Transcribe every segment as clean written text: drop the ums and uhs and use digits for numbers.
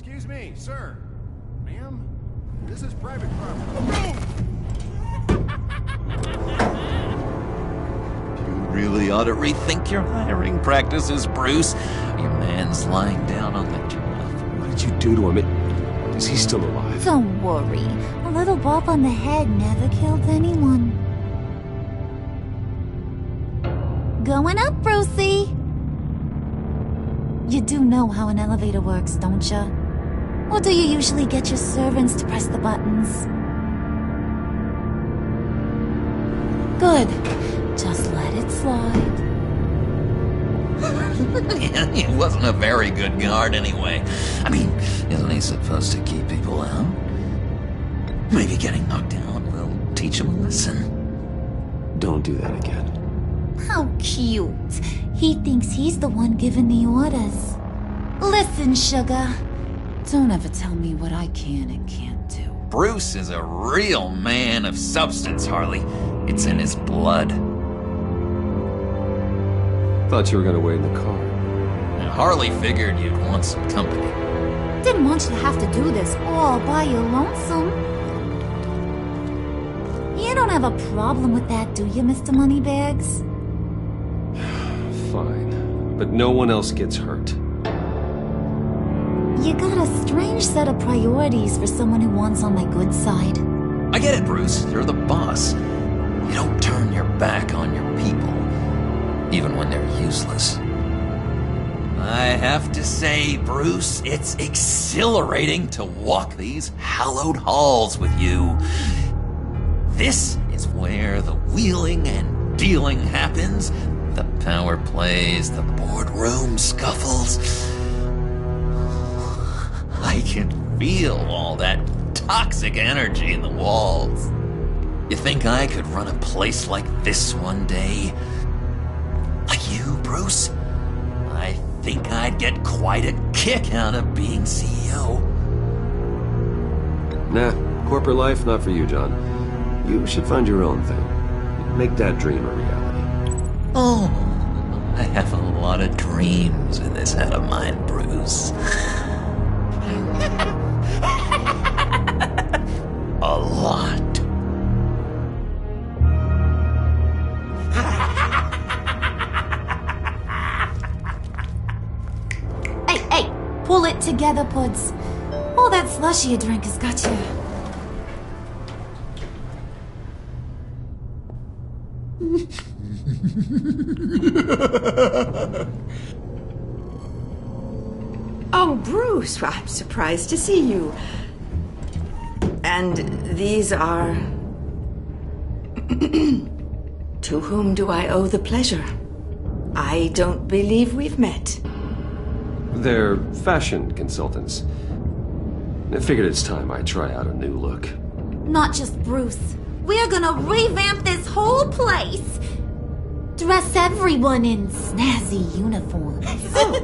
Excuse me, sir. Ma'am? This is private property. You really ought to rethink your hiring practices, Bruce. Your man's lying down on the job. What did you do to him? Is he still alive? Don't worry. A little bump on the head never killed anyone. Going up, Brucey! You do know how an elevator works, don't you? Or do you usually get your servants to press the buttons? Good. Just let it slide. Yeah, he wasn't a very good guard anyway. I mean, isn't he supposed to keep people out? Maybe getting knocked out will teach him a lesson. Don't do that again. How cute. He thinks he's the one giving the orders. Listen, sugar. Don't ever tell me what I can and can't do. Bruce is a real man of substance, Harley. It's in his blood. Thought you were gonna wait in the car. And Harley figured you'd want some company. Didn't want you to have to do this all by your lonesome. You don't have a problem with that, do you, Mr. Moneybags? Fine. But no one else gets hurt. You got a strange set of priorities for someone who wants on my good side. I get it, Bruce. You're the boss. You don't turn your back on your people, even when they're useless. I have to say, Bruce, it's exhilarating to walk these hallowed halls with you. This is where the wheeling and dealing happens. The power plays, the boardroom scuffles. I can feel all that toxic energy in the walls. You think I could run a place like this one day? Like you, Bruce? I think I'd get quite a kick out of being CEO. Nah, corporate life, not for you, John. You should find your own thing. Make that dream a reality. Oh, I have a lot of dreams in this head of mine, Bruce. A lot. Hey, pull it together, Puds. All that slushy you drank has got you. Oh, Bruce, I'm surprised to see you. And these are... To whom do I owe the pleasure? I don't believe we've met. They're fashion consultants. I figured it's time I try out a new look. Not just Bruce. We're gonna revamp this whole place. Dress everyone in snazzy uniforms. Oh,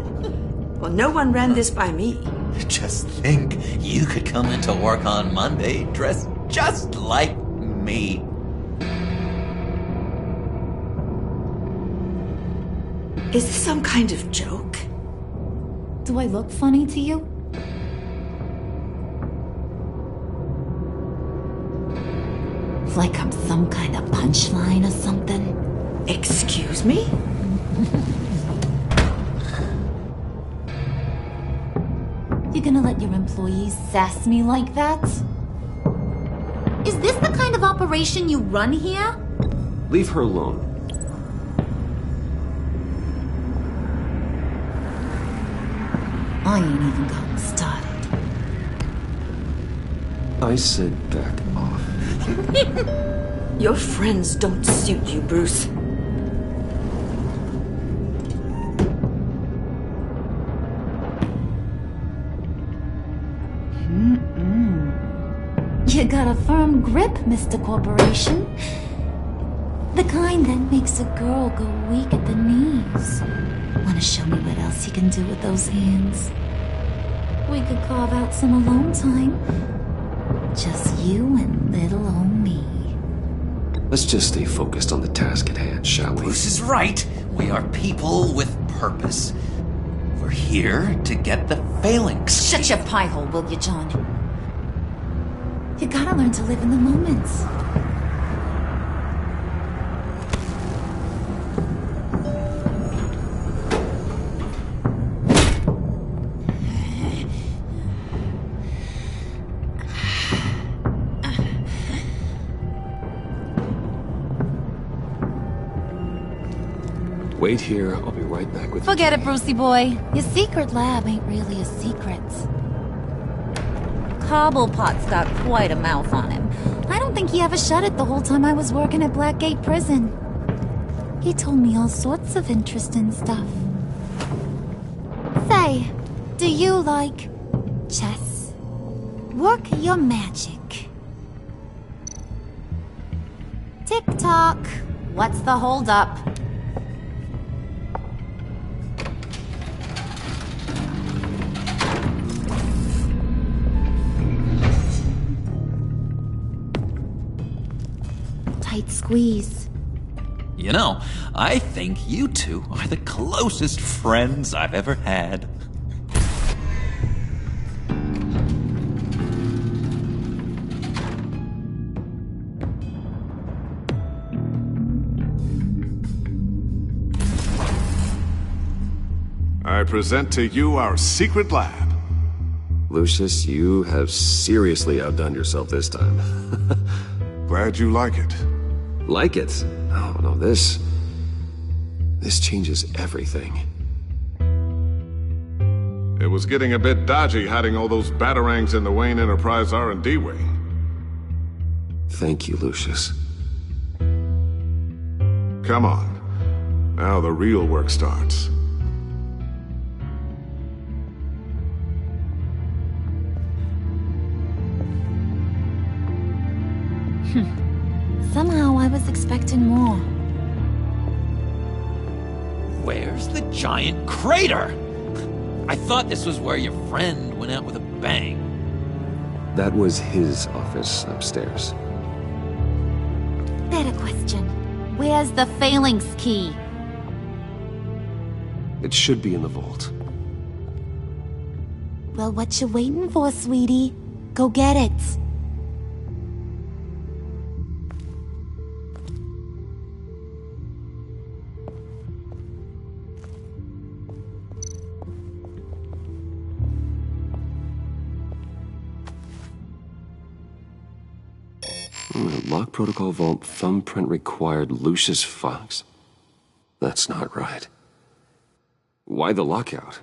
well, no one ran this by me. Just think, you could come into work on Monday dressed just like me. Is this some kind of joke? Do I look funny to you? Like I'm some kind of punchline or something? Excuse me? You gonna let your employees sass me like that? Is this the kind of operation you run here? Leave her alone. I ain't even gotten started. I said back off. Your friends don't suit you, Bruce. You got a firm grip, Mr. Corporation. The kind that makes a girl go weak at the knees. Wanna show me what else you can do with those hands? We could carve out some alone time. Just you and little old me. Let's just stay focused on the task at hand, shall we? Bruce is right. We are people with purpose. We're here to get the phalanx. Shut your pie hole, will you, John? You gotta learn to live in the moments. Wait here, I'll be right back with you. Forget it, Brucey boy. Your secret lab ain't really a secret. Cobblepot's got quite a mouth on him. I don't think he ever shut it the whole time I was working at Blackgate Prison. He told me all sorts of interesting stuff. Say, do you like chess? Work your magic. Tick-tock. What's the holdup? Tight squeeze. You know, I think you two are the closest friends I've ever had. I present to you our secret lab. Lucius, you have seriously outdone yourself this time. Glad you like it. Like it? Oh, no, this changes everything. It was getting a bit dodgy hiding all those batarangs in the Wayne Enterprise R&D wing. Thank you, Lucius. Come on. Now the real work starts. Somehow I was expecting more. Where's the giant crater? I thought this was where your friend went out with a bang. That was his office upstairs. Better question. Where's the phalanx key? It should be in the vault. Well, what you waiting for, sweetie? Go get it. Lock protocol vault thumbprint required Lucius Fox. That's not right. Why the lockout?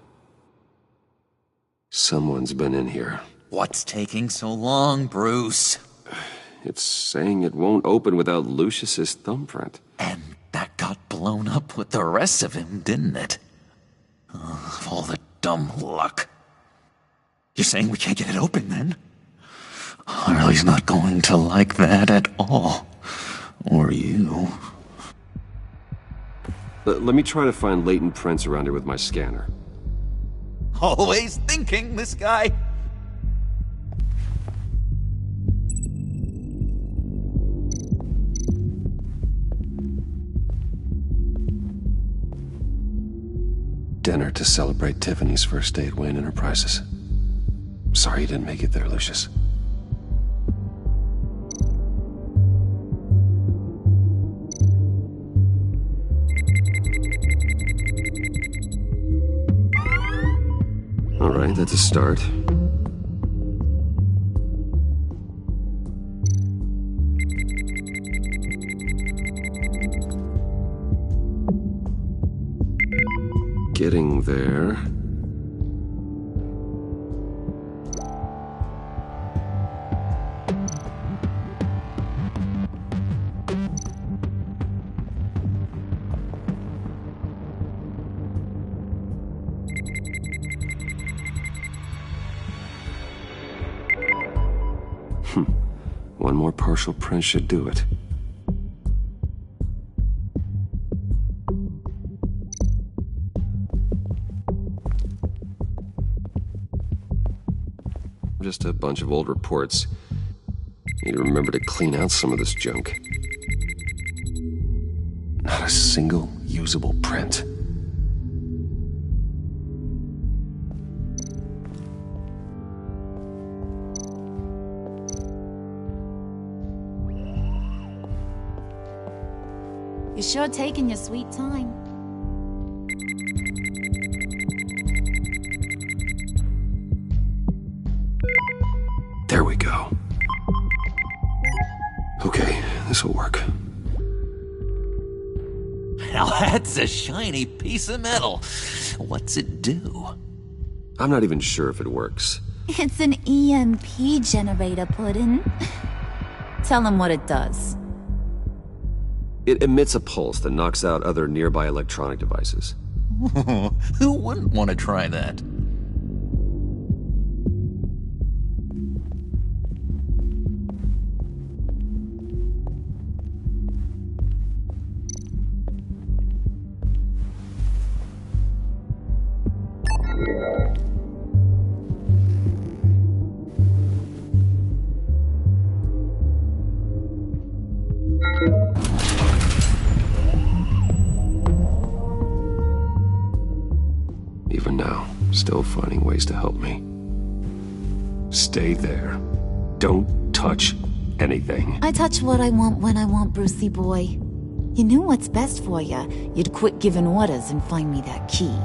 Someone's been in here. What's taking so long, Bruce? It's saying it won't open without Lucius's thumbprint. And that got blown up with the rest of him, didn't it? All the dumb luck. You're saying we can't get it open, then? Harley's not going to like that at all. Or you. Let me try to find latent prints around here with my scanner. Always thinking, this guy. Dinner to celebrate Tiffany's first day at Wayne Enterprises. Sorry you didn't make it there, Lucius. All right, that's a start. Getting there. One more partial print should do it. Just a bunch of old reports. Need to remember to clean out some of this junk. Not a single usable print. You're sure taking your sweet time. There we go. Okay, this'll work. Now that's a shiny piece of metal. What's it do? I'm not even sure if it works. It's an EMP generator, Puddin'. Tell him what it does. It emits a pulse that knocks out other nearby electronic devices. Who wouldn't want to try that? Even now, still finding ways to help me. Stay there. Don't touch anything. I touch what I want when I want, Brucey boy. You knew what's best for you. You'd quit giving orders and find me that key.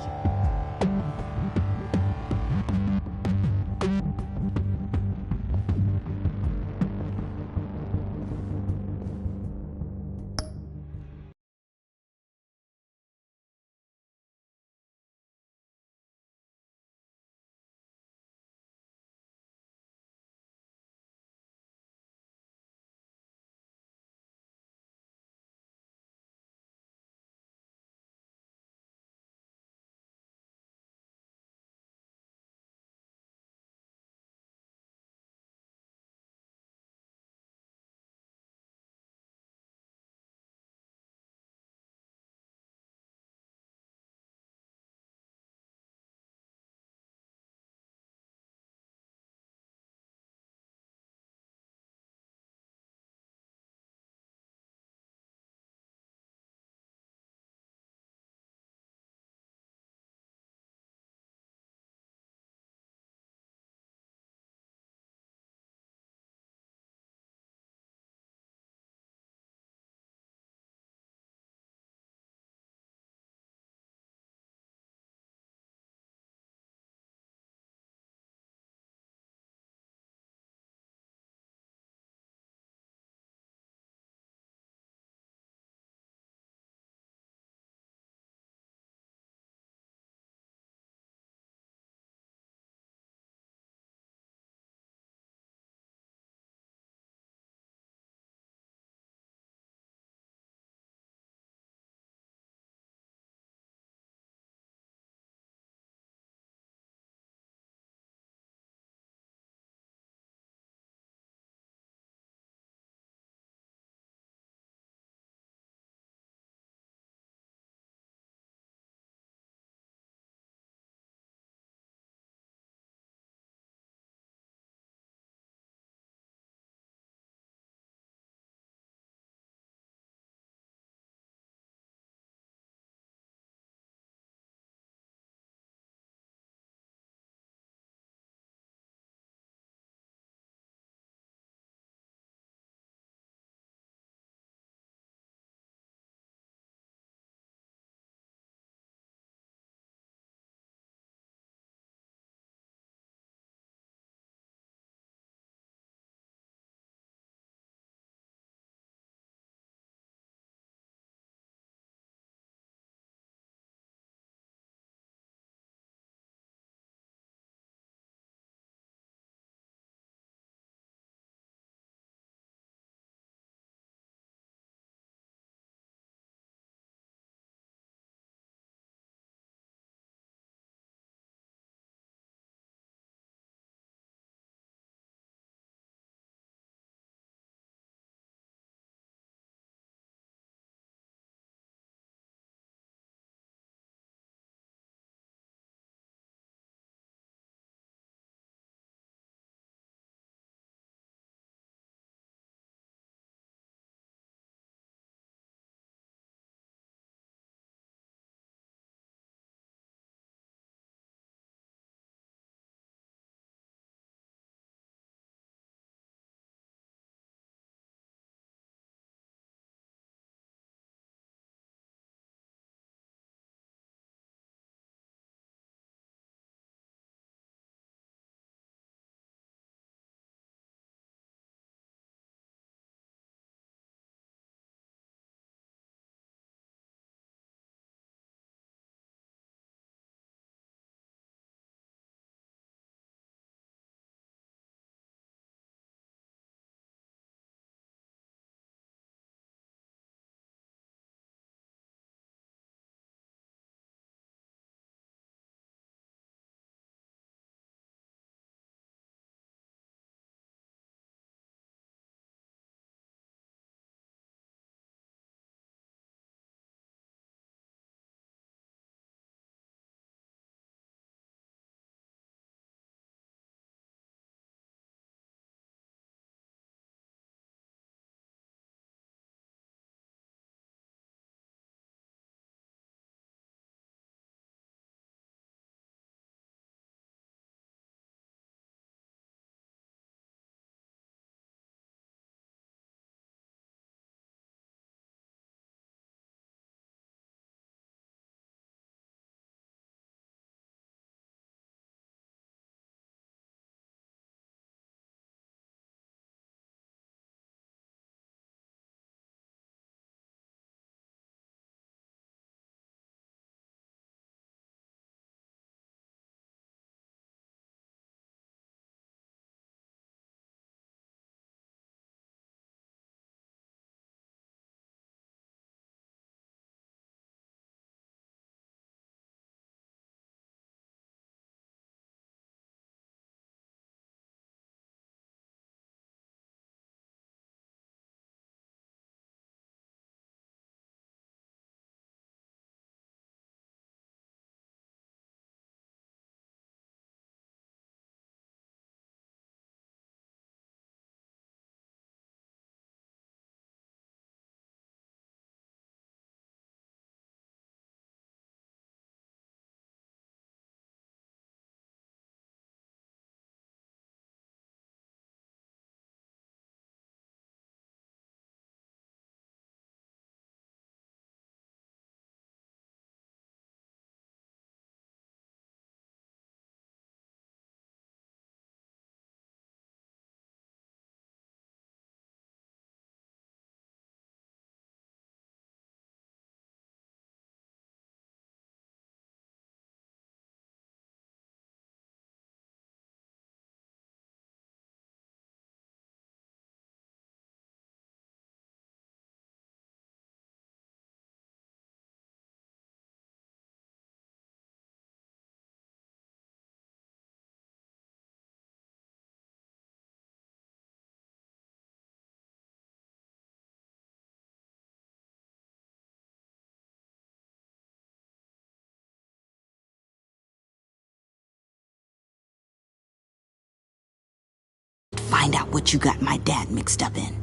find out what you got my dad mixed up in.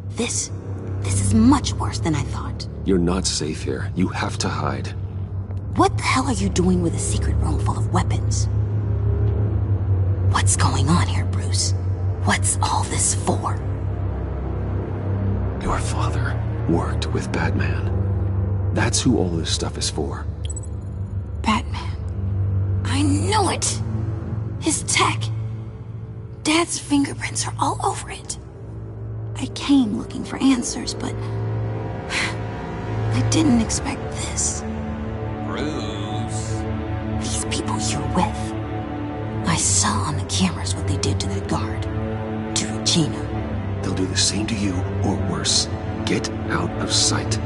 This is much worse than I thought. You're not safe here. You have to hide. What the hell are you doing with a secret room full of weapons? What's going on here, Bruce? What's all this for? Your father worked with Batman. That's who all this stuff is for. Batman. I knew it! His tech. Dad's fingerprints are all over it. I came looking for answers, but I didn't expect this. Bruce. These people you're with. I saw on the cameras what they did to that guard. To Regina. They'll do the same to you, or worse. Get out of sight.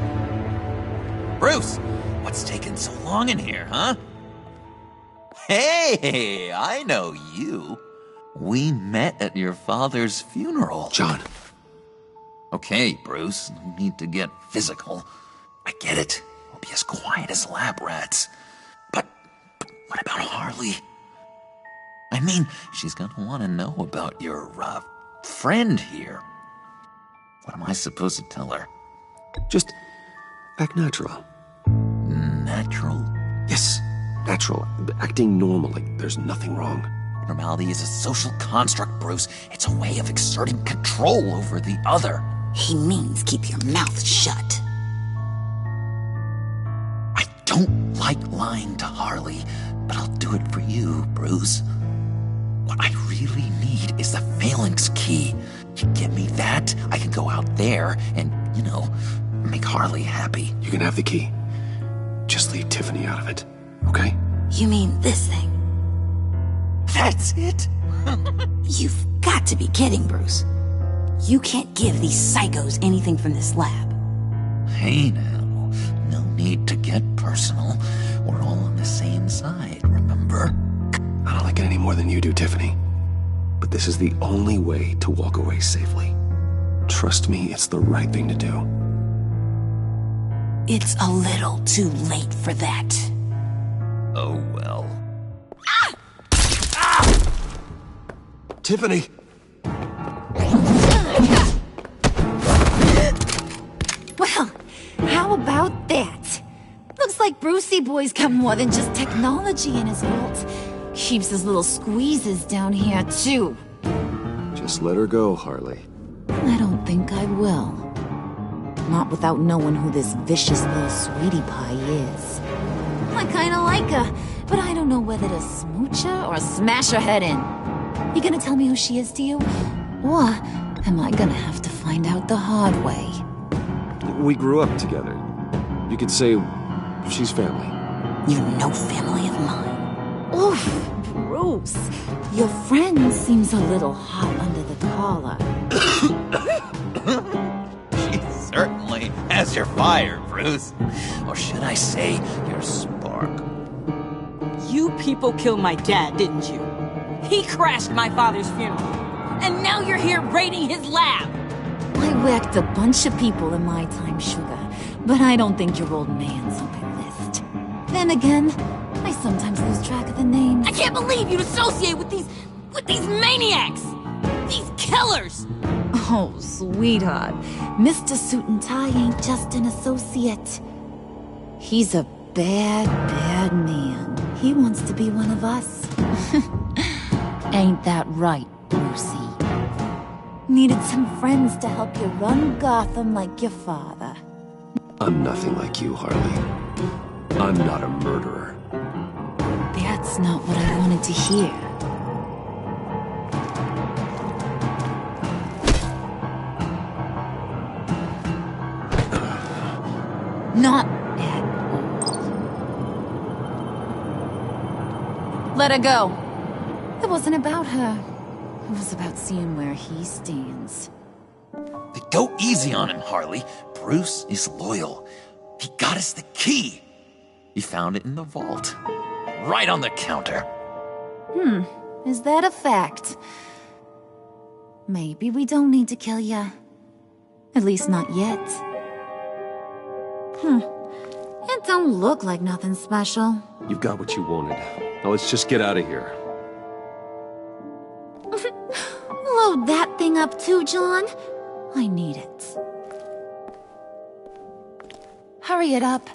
Bruce, what's taking so long in here, huh? Hey, I know you. We met at your father's funeral. John. Okay, Bruce, no need to get physical. I get it. We'll be as quiet as lab rats. But what about Harley? I mean, she's gonna want to know about your, friend here. What am I supposed to tell her? Just act natural. Natural? Yes, natural. Acting normally. There's nothing wrong. Normality is a social construct, Bruce. It's a way of exerting control over the other. He means keep your mouth shut. I don't like lying to Harley, but I'll do it for you, Bruce. What I really need is the phalanx key. You give me that, I can go out there and, make Harley happy. You can have the key. Just leave Tiffany out of it, okay? You mean this thing? That's it? You've got to be kidding, Bruce. You can't give these psychos anything from this lab. Hey now, no need to get personal. We're all on the same side, remember? I don't like it any more than you do, Tiffany. But this is the only way to walk away safely. Trust me, it's the right thing to do. It's a little too late for that. Oh well. Tiffany! Well, how about that? Looks like Brucey Boy's got more than just technology in his vault. Keeps his little squeezes down here, too. Just let her go, Harley. I don't think I will. Not without knowing who this vicious little sweetie pie is. I kinda like her, but I don't know whether to smooch her or smash her head in. You gonna tell me who she is to you? Or am I gonna have to find out the hard way? We grew up together. You could say she's family. You know family of mine. Oof, Bruce. Your friend seems a little hot under the collar. She certainly has your fire, Bruce. Or should I say, your spark. You people killed my dad, didn't you? He crashed my father's funeral. And now you're here raiding his lab. I whacked a bunch of people in my time, Sugar, but I don't think your old man's on my list. Then again, I sometimes lose track of the names. I can't believe you'd associate with these maniacs! These killers! Oh, sweetheart, Mr. Suit and Tie ain't just an associate. He's a bad, bad man. He wants to be one of us. Ain't that right, Brucey? Needed some friends to help you run Gotham like your father. I'm nothing like you, Harley. I'm not a murderer. That's not what I wanted to hear. Not at all. Let her go. It wasn't about her. It was about seeing where he stands. Go easy on him, Harley. Bruce is loyal. He got us the key. He found it in the vault. Right on the counter. Is that a fact? Maybe we don't need to kill ya. At least not yet. It don't look like nothing special. You've got what you wanted. Now let's just get out of here. load that thing up too, John? I need it. Hurry it up.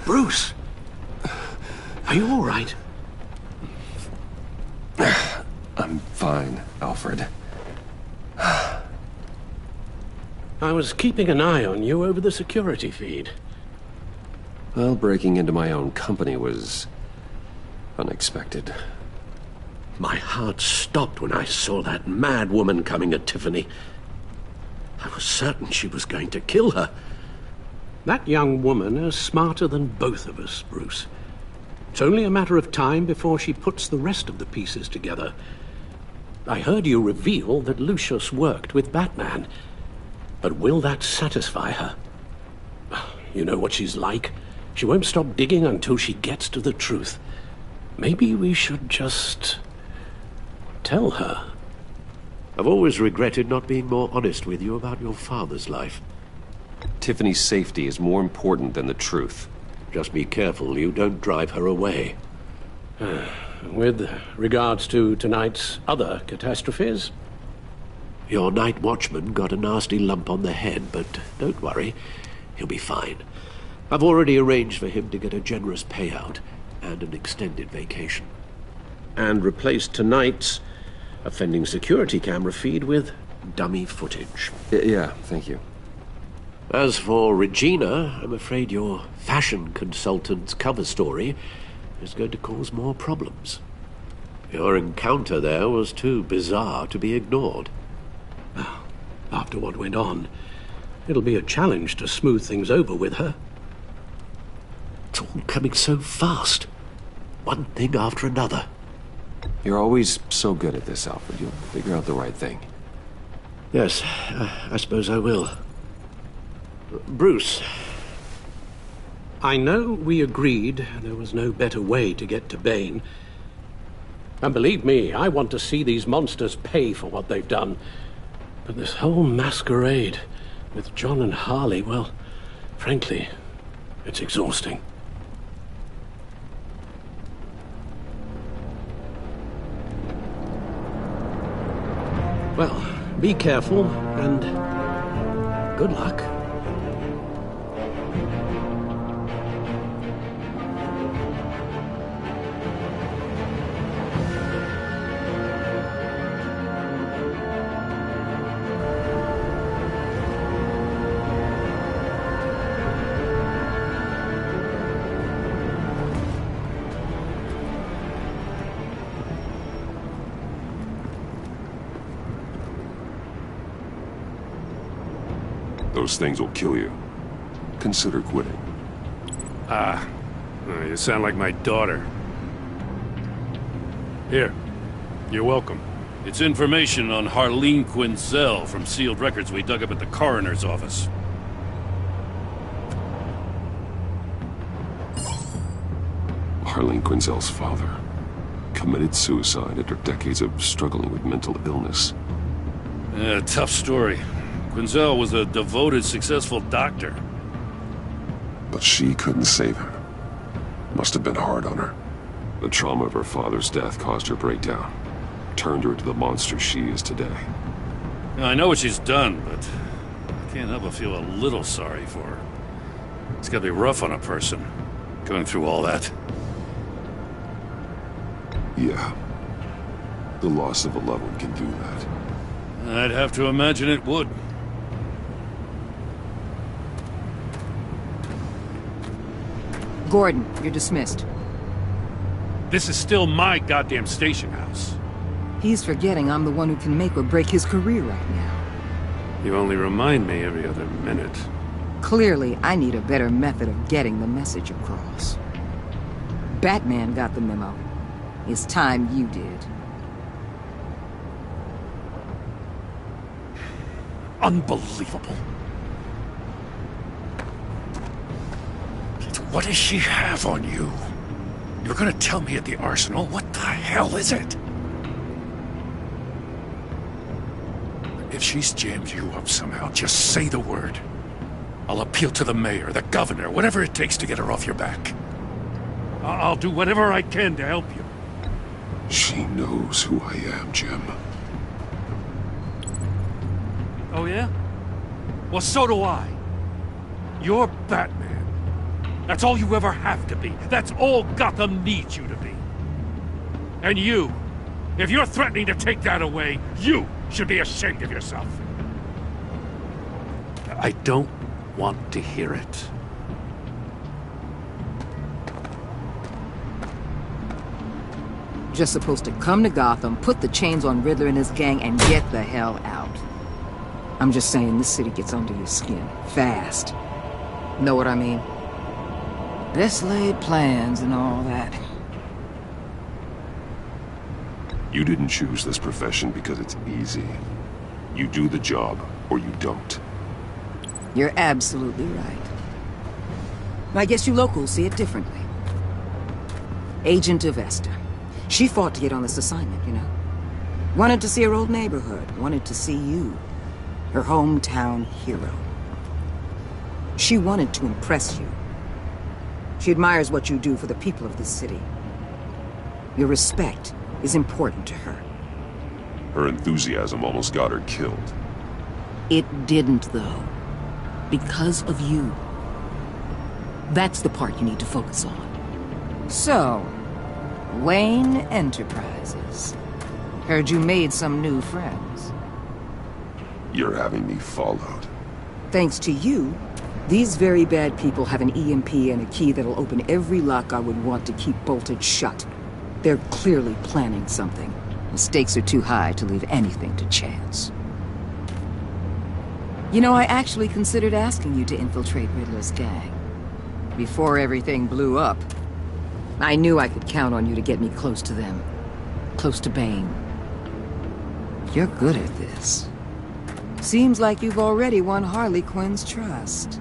Bruce! Are you all right? I'm fine, Alfred. I was keeping an eye on you over the security feed. Well, breaking into my own company was unexpected. My heart stopped when I saw that mad woman coming at Tiffany. I was certain she was going to kill her. That young woman is smarter than both of us, Bruce. It's only a matter of time before she puts the rest of the pieces together. I heard you reveal that Lucius worked with Batman. But will that satisfy her? You know what she's like. She won't stop digging until she gets to the truth. Maybe we should just tell her. I've always regretted not being more honest with you about your father's life. Tiffany's safety is more important than the truth. Just be careful you don't drive her away. With regards to tonight's other catastrophes, your night watchman got a nasty lump on the head, but don't worry, he'll be fine. I've already arranged for him to get a generous payout and an extended vacation. And replaced tonight's offending security camera feed with dummy footage. Yeah, thank you. As for Regina, I'm afraid your fashion consultant's cover story is going to cause more problems. Your encounter there was too bizarre to be ignored. After what went on, it'll be a challenge to smooth things over with her. It's all coming so fast. One thing after another. You're always so good at this, Alfred. You'll figure out the right thing. Yes, I suppose I will. Bruce, I know we agreed there was no better way to get to Bane. And believe me, I want to see these monsters pay for what they've done. But this whole masquerade with John and Harley, well, frankly, it's exhausting. Well, be careful and good luck. Those things will kill you. Consider quitting. You sound like my daughter. Here, you're welcome. It's information on Harleen Quinzel from sealed records we dug up at the coroner's office. Harleen Quinzel's father committed suicide after decades of struggling with mental illness. Yeah, tough story. Quinzel was a devoted, successful doctor. But she couldn't save her. Must have been hard on her. The trauma of her father's death caused her breakdown. Turned her into the monster she is today. Now, I know what she's done, but I can't help but feel a little sorry for her. It's gotta be rough on a person, going through all that. Yeah. The loss of a loved one can do that. I'd have to imagine it would. Gordon, you're dismissed. This is still my goddamn station house. He's forgetting I'm the one who can make or break his career right now. You only remind me every other minute. Clearly, I need a better method of getting the message across. Batman got the memo. It's time you did. Unbelievable. What does she have on you? You're gonna tell me at the arsenal? What the hell is it? If she's jammed you up somehow, just say the word. I'll appeal to the mayor, the governor, whatever it takes to get her off your back. I'll do whatever I can to help you. She knows who I am, Jim. Oh, yeah? Well, so do I. You're Batman. That's all you ever have to be. That's all Gotham needs you to be. And you, if you're threatening to take that away, you should be ashamed of yourself. I don't want to hear it. Just supposed to come to Gotham, put the chains on Riddler and his gang, and get the hell out. I'm just saying, this city gets under your skin. Fast. Know what I mean? Best laid plans and all that. You didn't choose this profession because it's easy. You do the job, or you don't. You're absolutely right. I guess you locals see it differently. Agent of Esther. She fought to get on this assignment, you know? Wanted to see her old neighborhood. Wanted to see you. Her hometown hero. She wanted to impress you. She admires what you do for the people of this city. Your respect is important to her. Her enthusiasm almost got her killed. It didn't, though. Because of you. That's the part you need to focus on. So, Wayne Enterprises. Heard you made some new friends. You're having me followed. Thanks to you, these very bad people have an EMP and a key that'll open every lock I would want to keep bolted shut. They're clearly planning something. The stakes are too high to leave anything to chance. You know, I actually considered asking you to infiltrate Riddler's gang. Before everything blew up, I knew I could count on you to get me close to them. Close to Bane. You're good at this. Seems like you've already won Harley Quinn's trust.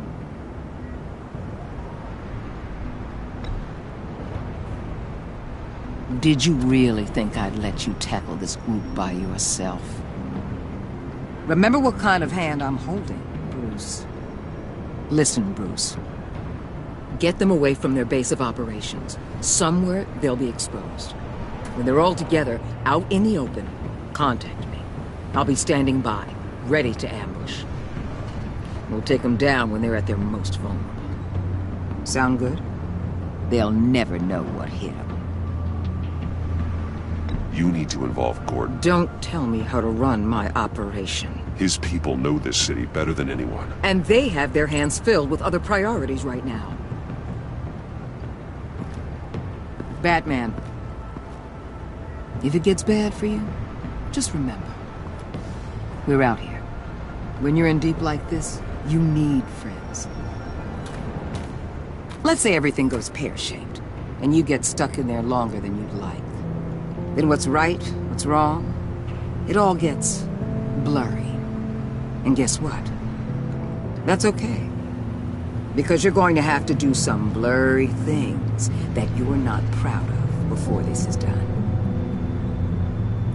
Did you really think I'd let you tackle this group by yourself? Remember what kind of hand I'm holding, Bruce. Listen, Bruce. Get them away from their base of operations. Somewhere they'll be exposed. When they're all together, out in the open, contact me. I'll be standing by, ready to ambush. We'll take them down when they're at their most vulnerable. Sound good? They'll never know what hit them. You need to involve Gordon. Don't tell me how to run my operation. His people know this city better than anyone. And they have their hands filled with other priorities right now. Batman. If it gets bad for you, just remember. We're out here. When you're in deep like this, you need friends. Let's say everything goes pear-shaped, and you get stuck in there longer than you'd like. Then what's right, what's wrong, it all gets blurry. And guess what? That's okay. Because you're going to have to do some blurry things that you're not proud of before this is done.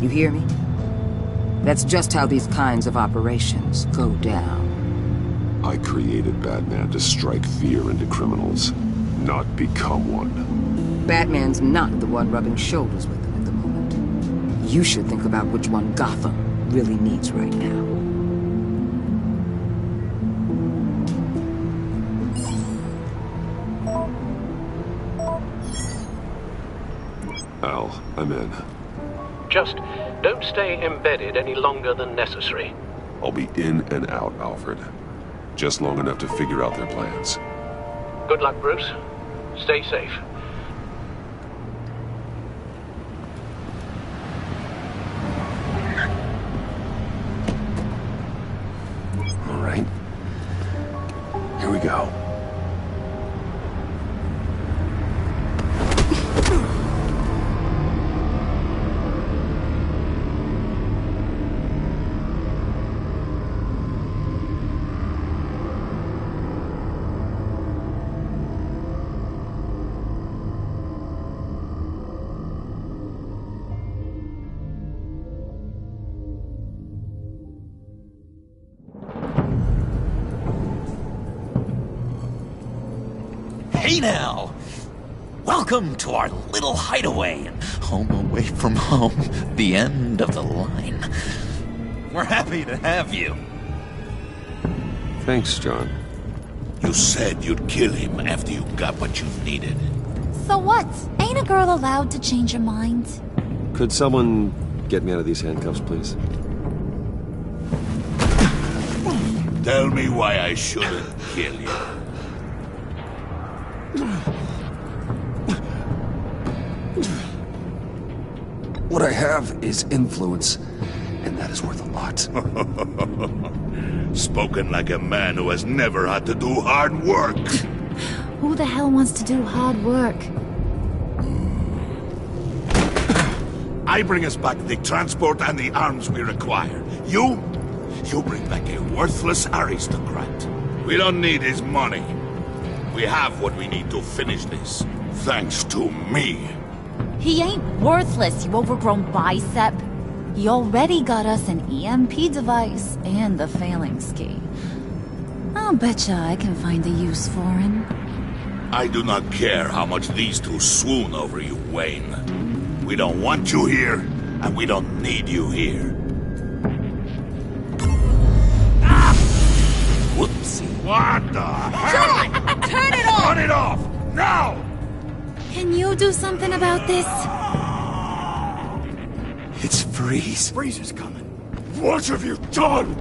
You hear me? That's just how these kinds of operations go down. I created Batman to strike fear into criminals, not become one. Batman's not the one rubbing shoulders with them at the moment. You should think about which one Gotham really needs right now. Al, I'm in. Just don't stay embedded any longer than necessary. I'll be in and out, Alfred. Just long enough to figure out their plans. Good luck, Bruce. Stay safe. All right. Here we go. Hey now! Welcome to our little hideaway and home away from home, the end of the line. We're happy to have you. Thanks, John. You said you'd kill him after you got what you needed. So what? Ain't a girl allowed to change her mind? Could someone get me out of these handcuffs, please? Tell me why I shouldn't kill you. What I have is influence, and that is worth a lot. Spoken like a man who has never had to do hard work. Who the hell wants to do hard work? I bring us back the transport and the arms we require. You bring back a worthless aristocrat. We don't need his money. We have what we need to finish this, thanks to me. He ain't worthless, you overgrown bicep. He already got us an EMP device and the phalanx key. I'll betcha I can find a use for him. I do not care how much these two swoon over you, Wayne. We don't want you here, and we don't need you here. Ah! Whoopsie. What the hell? John! Turn it off! Turn it off! Now! Can you do something about this? It's Freeze. Freeze is coming. What have you done?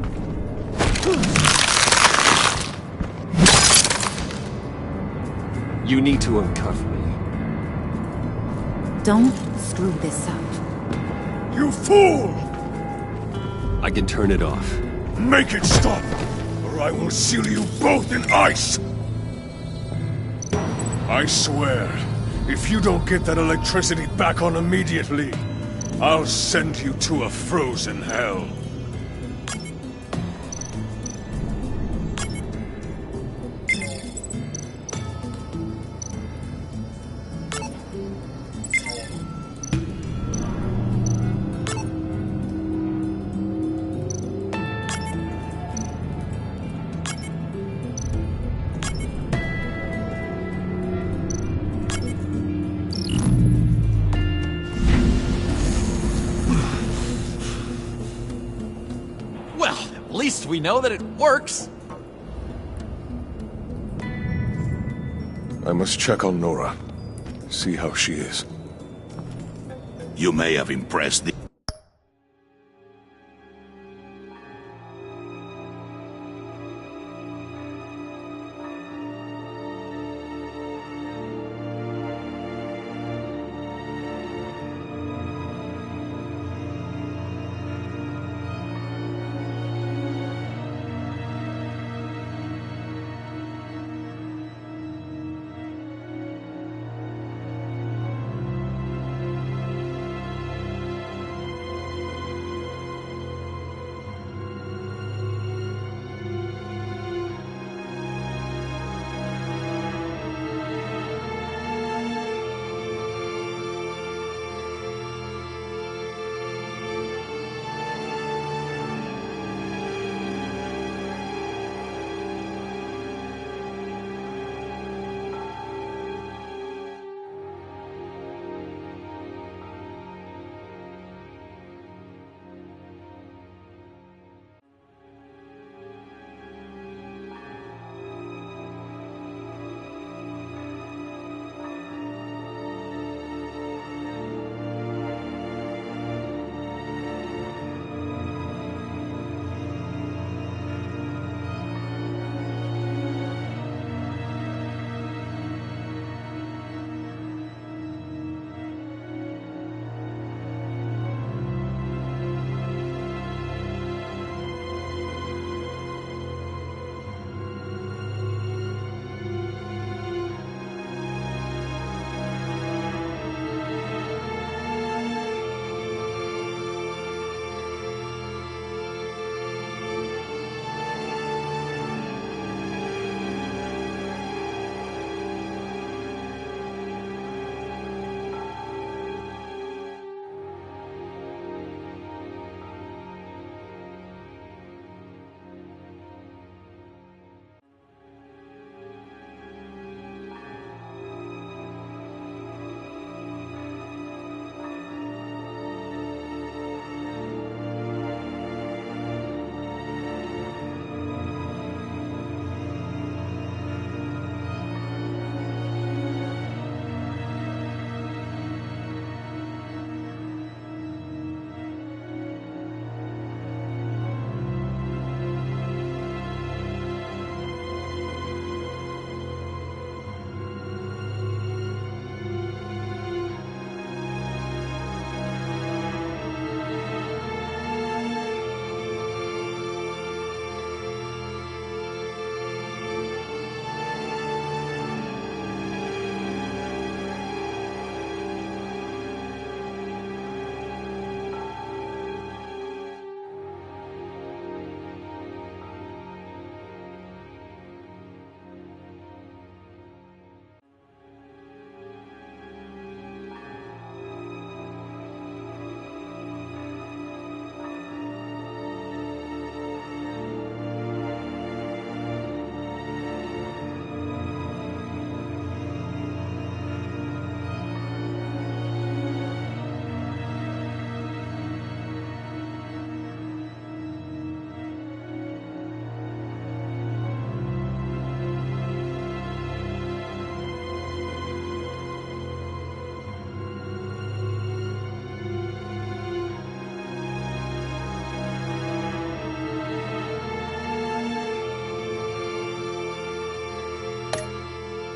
You need to uncuff me. Don't screw this up. You fool! I can turn it off. Make it stop, or I will seal you both in ice! I swear, if you don't get that electricity back on immediately, I'll send you to a frozen hell. At least we know that it works. I must check on Nora. See how she is. You may have impressed the...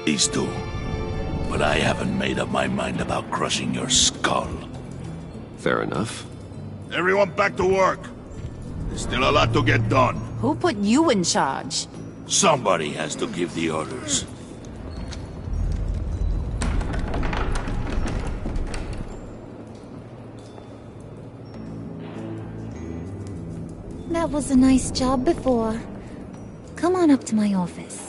These two. But I haven't made up my mind about crushing your skull. Fair enough. Everyone back to work. There's still a lot to get done. Who put you in charge? Somebody has to give the orders. That was a nice job before. Come on up to my office.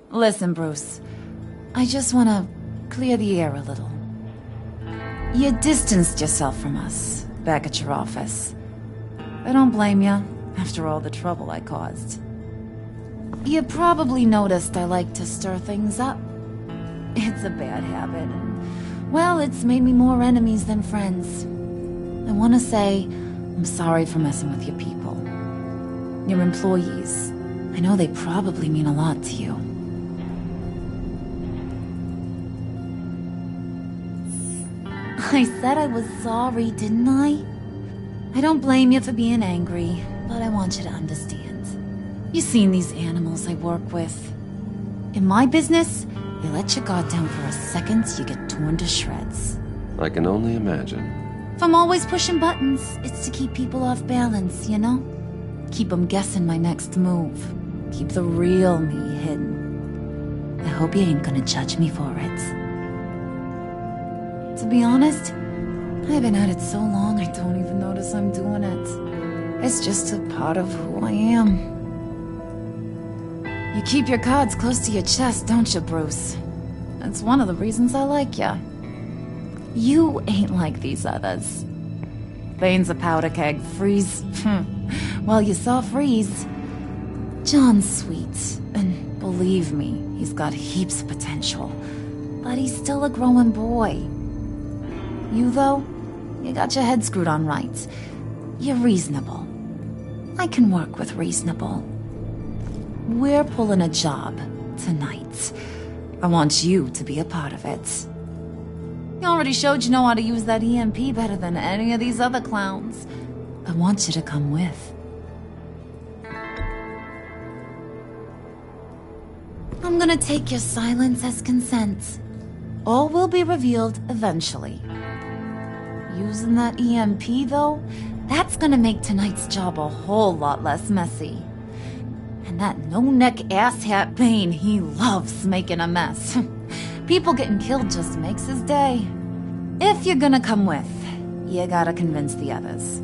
Listen, Bruce. I just want to clear the air a little. You distanced yourself from us, back at your office. I don't blame you, after all the trouble I caused. You probably noticed I like to stir things up. It's a bad habit, and, well, it's made me more enemies than friends. I want to say I'm sorry for messing with your people. Your employees. I know they probably mean a lot to you. I said I was sorry, didn't I? I don't blame you for being angry, but I want you to understand. You've seen these animals I work with. In my business, you let your guard down for a second, you get torn to shreds. I can only imagine. If I'm always pushing buttons, it's to keep people off balance, you know? Keep them guessing my next move. Keep the real me hidden. I hope you ain't gonna judge me for it. To be honest, I've been at it so long I don't even notice I'm doing it. It's just a part of who I am. You keep your cards close to your chest, don't you, Bruce? That's one of the reasons I like you. You ain't like these others. Bane's a powder keg, Freeze. Well, you saw Freeze. John's sweet, and believe me, he's got heaps of potential. But he's still a growing boy. You, though, you got your head screwed on right. You're reasonable. I can work with reasonable. We're pulling a job tonight. I want you to be a part of it. You already showed you know how to use that EMP better than any of these other clowns. I want you to come with. I'm gonna take your silence as consent. All will be revealed eventually. Using that EMP, though, that's gonna make tonight's job a whole lot less messy. And that no-neck asshat Bane, he loves making a mess. People getting killed just makes his day. If you're gonna come with, you gotta convince the others.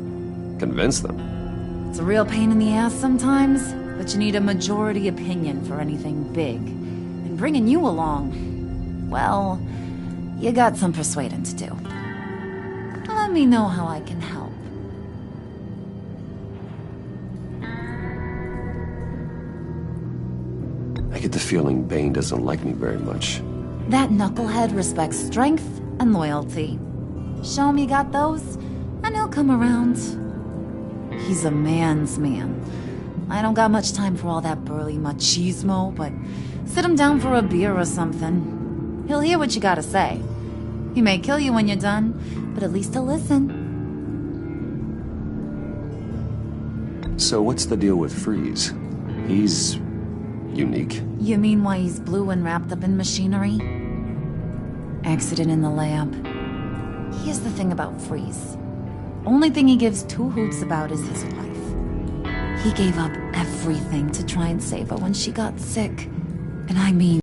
Convince them? It's a real pain in the ass sometimes, but you need a majority opinion for anything big. And bringing you along, well, you got some persuading to do. Let me know how I can help. I get the feeling Bane doesn't like me very much. That knucklehead respects strength and loyalty. Show him you got those, and he'll come around. He's a man's man. I don't got much time for all that burly machismo, but sit him down for a beer or something. He'll hear what you gotta say. He may kill you when you're done, but at least he'll listen. So what's the deal with Freeze? He's unique. You mean why he's blue and wrapped up in machinery? Accident in the lab. Here's the thing about Freeze. Only thing he gives two hoots about is his wife. He gave up everything to try and save her when she got sick. And I mean,